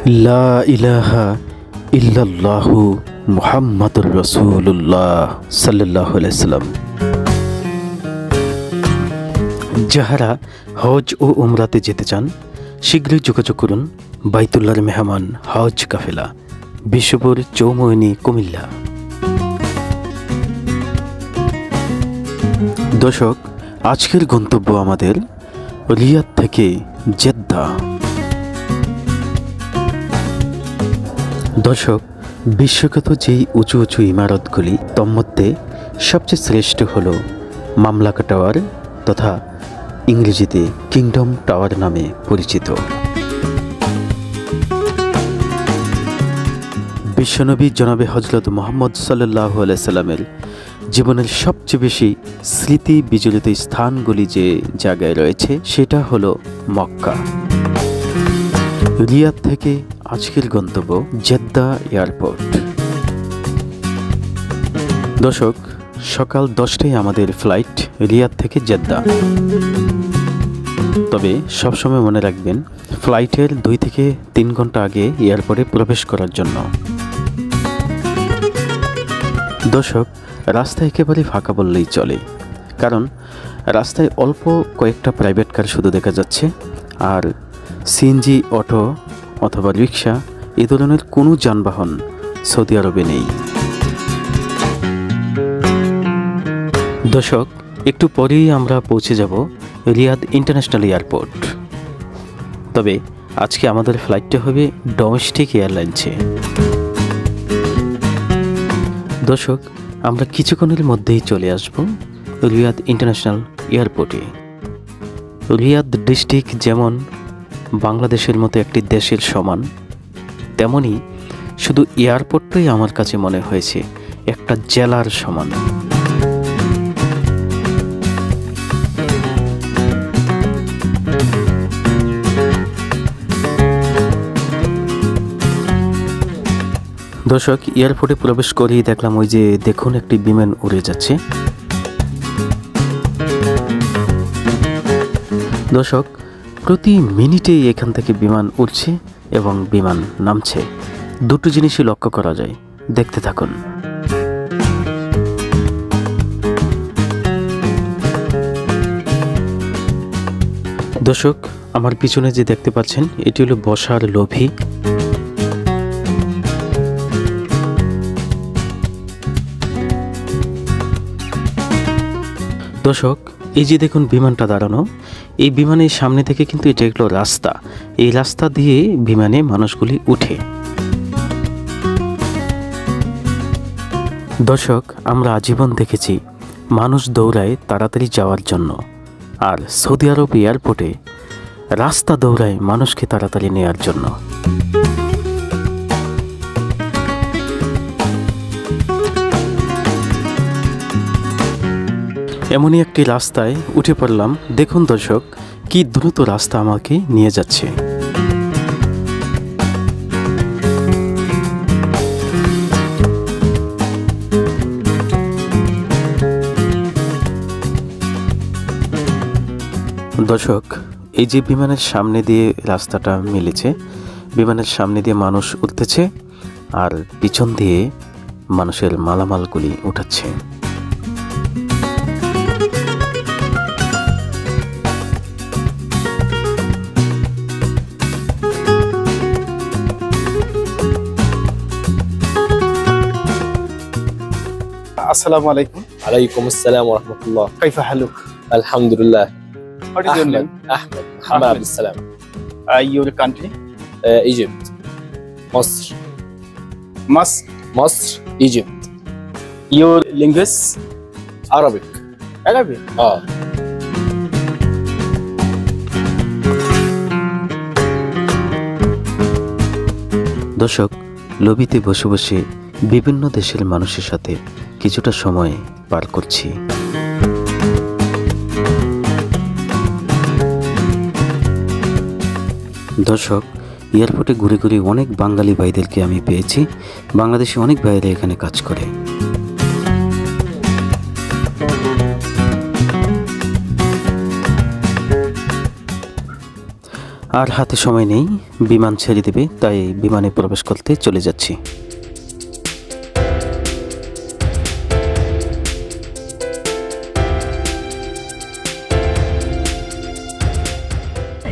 লা ইলাহা ইল্লাল্লাহু মুহাম্মাদুর রাসূলুল্লাহ সাল্লাল্লাহু আলাইহি সাল্লাম। যাহারা হজ ও উমরাতে যেতে চান শীঘ্রই যোগাযোগ করুন বাইতুল্লাহর মেহমান হজ কাফেলা, বিশ্বপুর, চৌমুহনী, কুমিল্লা। দর্শক, আজকের গন্তব্য আমাদের রিয়াদ থেকে জেদ্দা। দর্শক, বিশ্বখ্যাত যেই উঁচু উঁচু ইমারতগুলি তন্মধ্যে সবচেয়ে শ্রেষ্ঠ হল মামলাকা টাওয়ার তথা ইংরেজিতে কিংডম টাওয়ার নামে পরিচিত। বিশ্বনবী জনাবে হজরত মুহাম্মদ সাল্লাল্লাহু আলাইহি সাল্লামের জীবনের সবচেয়ে বেশি স্মৃতি বিজড়িত স্থানগুলি যে জায়গায় রয়েছে সেটা হলো মক্কা। রিয়াদ থেকে আজকের গন্তব্য জেদ্দা এয়ারপোর্ট। দর্শক, সকাল 10টায় আমাদের ফ্লাইট রিয়াদ থেকে জেদ্দা। তবে সবসময় মনে রাখবেন ফ্লাইটের 2 থেকে 3 ঘন্টা আগে এয়ারপোর্টে প্রবেশ করার জন্য। দর্শক, রাস্তা একেবারে ফাঁকা বললেই চলে, কারণ রাস্তায় অল্প কয়েকটা প্রাইভেট কার শুধু দেখা যাচ্ছে, আর সিএনজি, অটো অথবা রিক্সা এ ধরনের কোনো যানবাহন সৌদি আরবে নেই। দর্শক, একটু পরেই আমরা পৌঁছে যাব রিয়াদ ইন্টারন্যাশনাল এয়ারপোর্ট। তবে আজকে আমাদের ফ্লাইটটা হবে ডোমেস্টিক এয়ারলাইন্সে। দর্শক, আমরা কিছুক্ষণের মধ্যেই চলে আসব রিয়াদ ইন্টারন্যাশনাল এয়ারপোর্টে। রিয়াদ ডিস্ট্রিক্ট যেমন বাংলাদেশের মতো একটি দেশের সমান, তেমনি শুধু এয়ারপোর্টটাই আমার কাছে মনে হয়েছে একটা জেলার সমান। দর্শক, এয়ারপোর্টে প্রবেশ করেই দেখলাম ওই যে দেখুন একটি বিমান উড়ে যাচ্ছে। দর্শক, প্রতি মিনিটেই এখান থেকে বিমান উঠছে এবং বিমান নামছে, দুটো জিনিসই লক্ষ্য করা যায়। দেখতে থাকুন। দর্শক, আমার পিছনে যে দেখতে পাচ্ছেন এটি হলো বসার লবি। দর্শক, এই যে দেখুন বিমানটা দাঁড়ানো, এই বিমানের সামনে থেকে কিন্তু এটা একটু রাস্তা, এই রাস্তা দিয়ে বিমানে মানুষগুলি উঠে। দর্শক, আমরা আজীবন দেখেছি মানুষ দৌড়ায় তাড়াতাড়ি যাওয়ার জন্য, আর সৌদি আরব এয়ারপোর্টে রাস্তা দৌড়ায় মানুষকে তাড়াতাড়ি নেওয়ার জন্য। এমনই একটি রাস্তায় উঠে পড়লাম। দেখুন দর্শক, কি দ্রুত রাস্তা আমাকে নিয়ে যাচ্ছে। দর্শক, এই যে বিমানের সামনে দিয়ে রাস্তাটা মিলেছে, বিমানের সামনে দিয়ে মানুষ উঠতেছে আর পিছন দিয়ে মানুষের মালামালগুলি উঠাচ্ছে। Assalamu alaikum. Alaikum assalam wa rahmatullah. Kaifa haluk? Alhamdulillah. What is your name? Ahmed. Muhammad Ahmed. Abdul Salam. Your country? Egypt. Masr. Masr, Egypt. Your language? Arabic. Arabic. দর্শক, লবিতে বসে বসে বিভিন্ন দেশের মানুষের সাথে কিছুটা সময় পার করছি। দর্শক, এয়ারপোর্টে ঘুরে ঘুরে অনেক বাঙালি ভাইদেরকে আমি পেয়েছি। বাংলাদেশে অনেক ভাইরা এখানে কাজ করে। আর হাতে সময় নেই, বিমান ছেড়ে দেবে, তাই বিমানে প্রবেশ করতে চলে যাচ্ছি।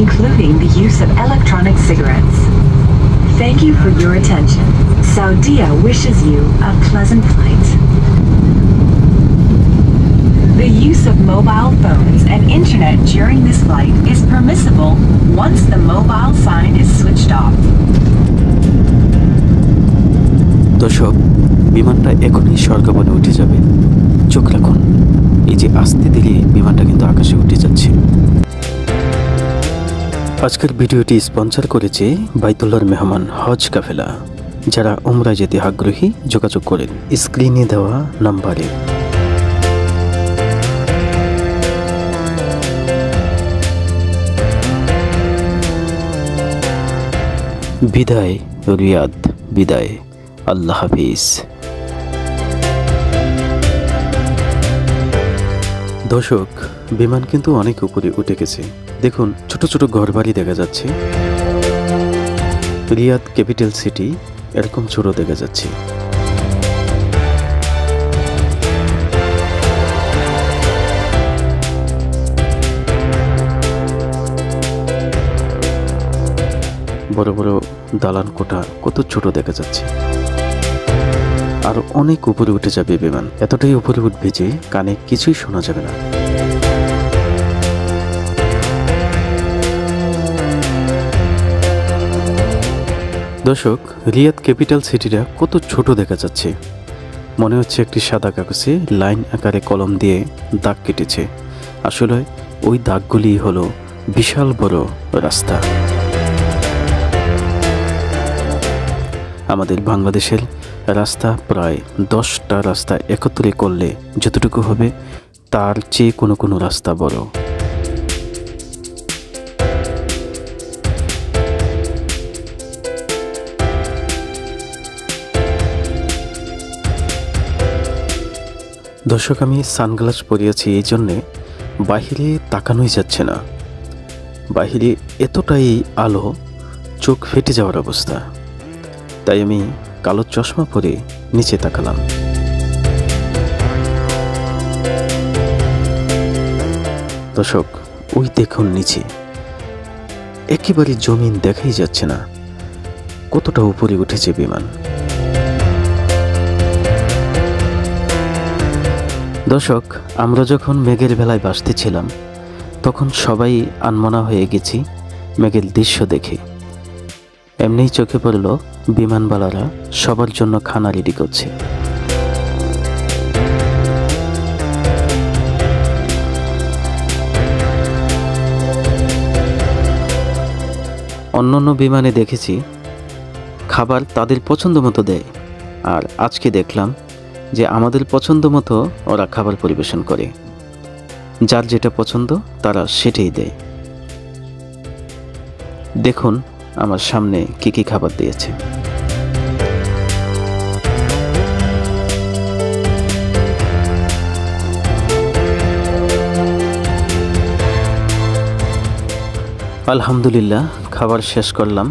including the use of electronic cigarettes. Thank you for your attention. Saudia wishes you a pleasant flight. The use of mobile phones and internet during this flight is permissible once the mobile sign is switched off. দর্শক, বিমানটা এখনই স্বর্গবনে উঠে যাবে। চোখ রাখুন, এই যে আস্তে ধীরে বিমানটা কিন্তু আকাশে উঠে যাচ্ছে। আজকের ভিডিওটি স্পন্সর করেছে বাইতুল্লাহর মেহমান হজ কাফেলা। যারা উমরায় যেতে আগ্রহী যোগাযোগ করেন স্ক্রিনে দেওয়া নাম্বারে। বিদায় রিয়াদ, বিদায়, আল্লাহ হাফিজ। দর্শক, বিমান কিন্তু অনেক উপরে উঠে গেছে। দেখুন, ছোট ছোট ঘরবাড়ি দেখা যাচ্ছে। রিয়াদ ক্যাপিটাল সিটি এরকম ছোট দেখা যাচ্ছে। বড় বড় দালান কোঠা কত ছোট দেখা যাচ্ছে। আরো অনেক উপরে উঠে যাবে বিমান। এতটাই উপরে উঠবে যে কানে কিছুই শোনা যাবে না। দর্শক, রিয়াদ ক্যাপিটাল সিটিটা কত ছোট দেখা যাচ্ছে। মনে হচ্ছে একটি সাদা কাগজে লাইন আকারে কলম দিয়ে দাগ কেটেছে। আসলে ওই দাগগুলি হলো বিশাল বড় রাস্তা। আমাদের বাংলাদেশের রাস্তা প্রায় 10টা রাস্তা একত্রে করলে যতটুকু হবে তার চেয়ে কোনো কোনো রাস্তা বড়। দর্শক, আমি সানগ্লাস পরিয়েছি এই জন্যে বাহিরে তাকানোই যাচ্ছে না। বাহিরে এতটাই আলো, চোখ ফেটে যাওয়ার অবস্থা। তাই আমি কালো চশমা পরে নিচে তাকালাম। দর্শক, ওই দেখুন নিচে একেবারে জমিন দেখাই যাচ্ছে না, কতটা উপরে উঠেছে বিমান। দর্শক, আমরা যখন মেঘের ভেলায় ভাসতেছিলাম তখন সবাই আনমনা হয়ে গেছি মেঘের দৃশ্য দেখে। এমনিই চোখে পড়ল বিমানবালারা সবার জন্য খানা রেডি করছে। অন্যান্য বিমানে দেখেছি খাবার তাদের পছন্দ মতো দেয়, আর আজকে দেখলাম যে আমাদের পছন্দ মতো ওরা খাবার পরিবেশন করে। যার যেটা পছন্দ তারা সেটাই দেয়। দেখুন আমার সামনে কি কি খাবার দিয়েছে। আলহামদুলিল্লাহ, খাবার শেষ করলাম।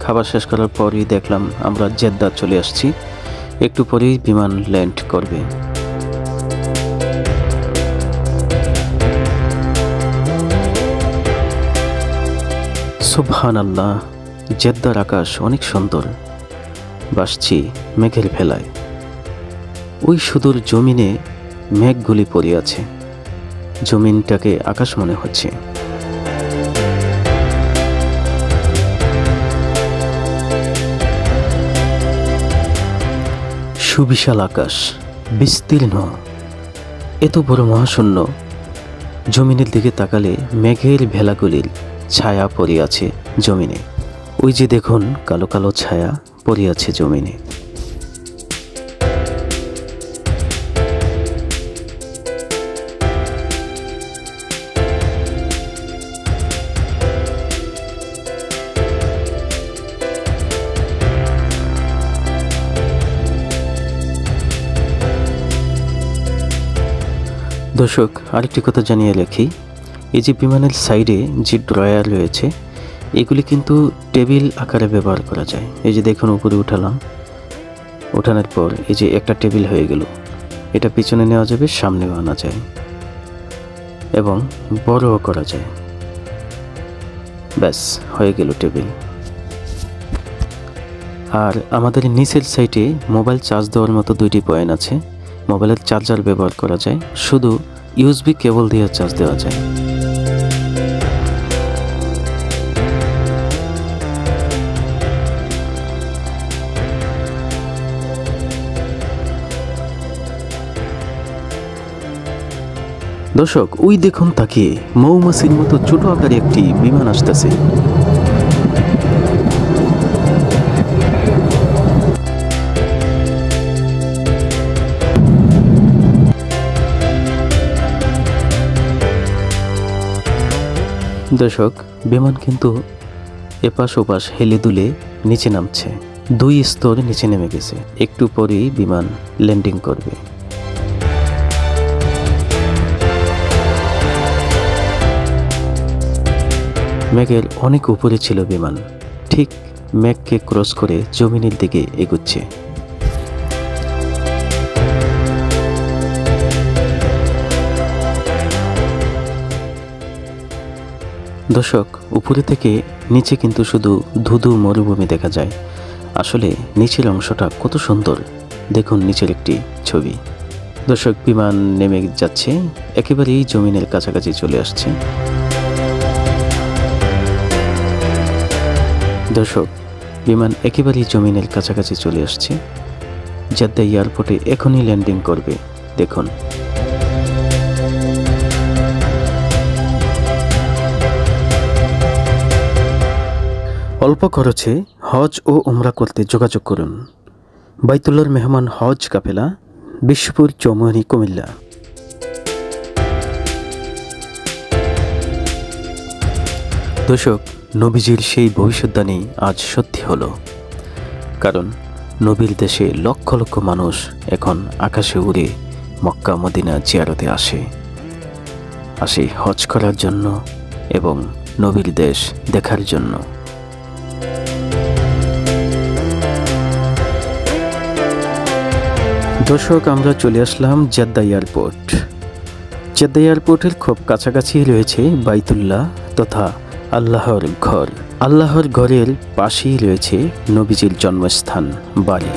খাবার শেষ করার পরই দেখলাম আমরা জেদ্দা চলে আসছি। একটু পরেই বিমান ল্যান্ড করবে। সুবহানাল্লাহ, জেদ্দার আকাশ অনেক সুন্দর। ভাসছি মেঘের ভেলায়। ওই সুদূর জমিনে মেঘগুলি পড়ে আছে। জমিনটাকে আকাশ মনে হচ্ছে। সুবিশাল আকাশ, বিস্তীর্ণ, এত বড় মহাশূন্য। জমিনের দিকে তাকালে মেঘের ভেলাগুলির ছায়া পড়ে আছে জমিনে। ওই যে দেখুন কালো কালো ছায়া পড়ে আছে জমিনে। দর্শক, আরেকটি কথা জানিয়ে রাখি, এই যে বিমানের সাইডে যে ড্রয়ার রয়েছে এগুলি কিন্তু টেবিল আকারে ব্যবহার করা যায়। এই যে দেখুন, উপরে উঠালাম, ওঠানোর পর এই যে একটা টেবিল হয়ে গেল। এটা পিছনে নেওয়া যাবে, সামনেও আনা যায় এবং বড়ও করা যায়। ব্যাস হয়ে গেল টেবিল। আর আমাদের নিচের সাইডে মোবাইল চার্জ দেওয়ার মতো 2টি পয়েন্ট আছে। মোবাইলের চার্জার ব্যবহার করা যায়, শুধু ইউএসবি কেবল দিয়ে চার্জ দেওয়া যায়। দর্শক, ওই দেখুন তাকিয়ে মৌমাছির মতো ছোট আকারে একটি বিমান আসতেছে। দর্শক, বিমান কিন্তু এপাশ ওপাশ হেলে দুলে নিচে নামছে। 2 স্তর নিচে নেমে গেছে। একটু পরেই বিমান ল্যান্ডিং করবে। মেঘের অনেক উপরে ছিল বিমান, ঠিক মেঘকে ক্রস করে জমিনের দিকে এগুচ্ছে। দর্শক, উপরে থেকে নিচে কিন্তু শুধু ধুধু মরুভূমি দেখা যায়। আসলে নিচের অংশটা কত সুন্দর, দেখুন নিচের একটি ছবি। দর্শক, বিমান নেমে যাচ্ছে, একেবারেই জমিনের কাছাকাছি চলে আসছে। দর্শক, বিমান একেবারেই জমিনের কাছাকাছি চলে আসছে। জেদ্দা এয়ারপোর্টে এখনই ল্যান্ডিং করবে, দেখুন। অল্প খরচে হজ ও উমরা করতে যোগাযোগ করুন। বাইতুল্লাহর মেহমান হজ কাফেলা, বিশ্বপুর, চৌমুহনী, কুমিল্লা। দর্শক, নবীজির সেই ভবিষ্যদ্বাণী আজ সত্যি হলো। কারণ নবীর দেশে লক্ষ লক্ষ মানুষ এখন আকাশে উড়ে মক্কা মদিনা জিয়ারতে আসে হজ করার জন্য এবং নবীর দেশ দেখার জন্য। দর্শক, আমরা চলে আসলাম জেদ্দা এয়ারপোর্ট। জেদ্দা এয়ারপোর্টের খুব কাছাকাছি রয়েছে বাইতুল্লাহ তথা আল্লাহর ঘর। আল্লাহর ঘরের পাশেই রয়েছে নবীজির জন্মস্থান বাড়ি।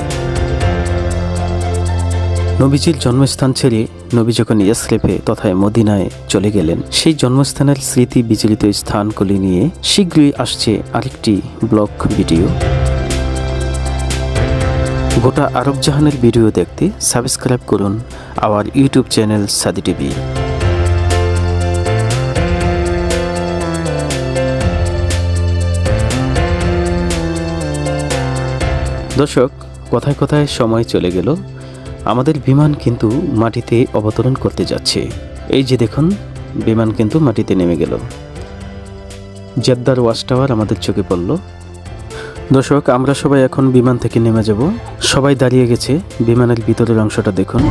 নবীজির জন্মস্থান ছেড়ে নবী যখন ইয়াসরিফে তথা মদিনায় চলে গেলেন, সেই জন্মস্থানের স্মৃতি বিচলিত স্থানগুলি নিয়ে শীঘ্রই আসছে আরেকটি ব্লগ ভিডিও। গোটা আরব জাহানের ভিডিও দেখতে সাবস্ক্রাইব করুন আওয়ার ইউটিউব চ্যানেল সাদি টিভি। দর্শক, কথায় কথায় সময় চলে গেল। আমাদের বিমান কিন্তু মাটিতে অবতরণ করতে যাচ্ছে। এই যে দেখুন, বিমান কিন্তু মাটিতে নেমে গেল। জেদ্দার ওয়াচ টাওয়ার আমাদের চোখে পড়ল। দর্শক, আমরা সবাই এখন বিমান থেকে নেমে যাব। সবাই দাঁড়িয়ে গেছে। বিমানের ভিতরের অংশটা দেখুন।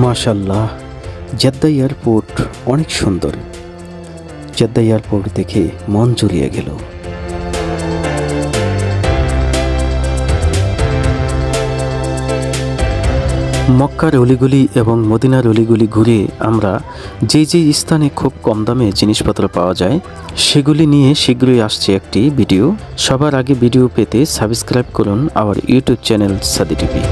মাশাআল্লাহ, জেদ্দা এয়ারপোর্ট অনেক সুন্দর। জেদ্দা এয়ারপোর্ট দেখে মন জুড়িয়ে গেল। মক্কার অলিগুলি এবং মদিনার অলিগুলি ঘুরে আমরা যে স্থানে খুব কম দামে জিনিসপত্র পাওয়া যায় সেগুলি নিয়ে শীঘ্রই আসছে একটি ভিডিও। সবার আগে ভিডিও পেতে সাবস্ক্রাইব করুন আওয়ার ইউটিউব চ্যানেল সাদি টিভি।